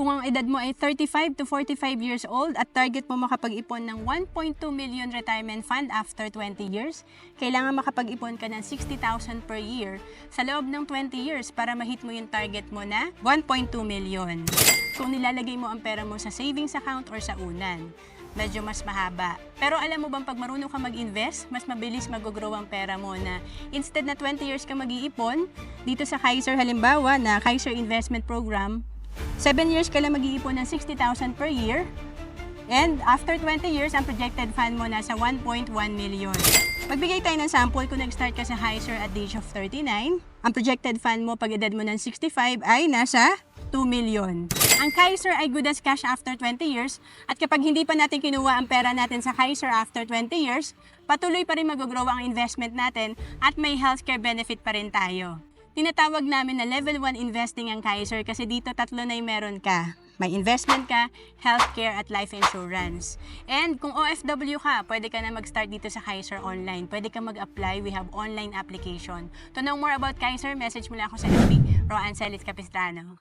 Kung ang edad mo ay 35 to 45 years old at target mo makapag-ipon ng 1.2 million retirement fund after 20 years, kailangan makapag-ipon ka ng 60,000 per year sa loob ng 20 years para ma-hit mo yung target mo na 1.2 million. Kung nilalagay mo ang pera mo sa savings account or sa unan, medyo mas mahaba. Pero alam mo bang pag marunong ka mag-invest, mas mabilis mag-grow ang pera mo na instead na 20 years ka mag-iipon, dito sa Kaiser halimbawa na Kaiser Investment Program, 7 years ka lang mag-iipon ng 60,000 per year. And after 20 years, ang projected fund mo nasa 1.1 million. Magbigay tayo ng sample kung nag-start ka sa Kaiser at the age of 39. Ang projected fund mo pag edad mo ng 65 ay nasa 2 million. Ang Kaiser ay good as cash after 20 years at kapag hindi pa natin kinuha ang pera natin sa Kaiser after 20 years, patuloy pa rin mag-grow ang investment natin at may healthcare benefit pa rin tayo. Tinatawag namin na level 1 investing ang Kaiser kasi dito tatlo na yung meron ka. May investment ka, healthcare at life insurance. And kung OFW ka, pwede ka na mag-start dito sa Kaiser online. Pwede ka mag-apply. We have online application. To know more about Kaiser, message mo lang ako sa FB, Roanne Celis Capistrano.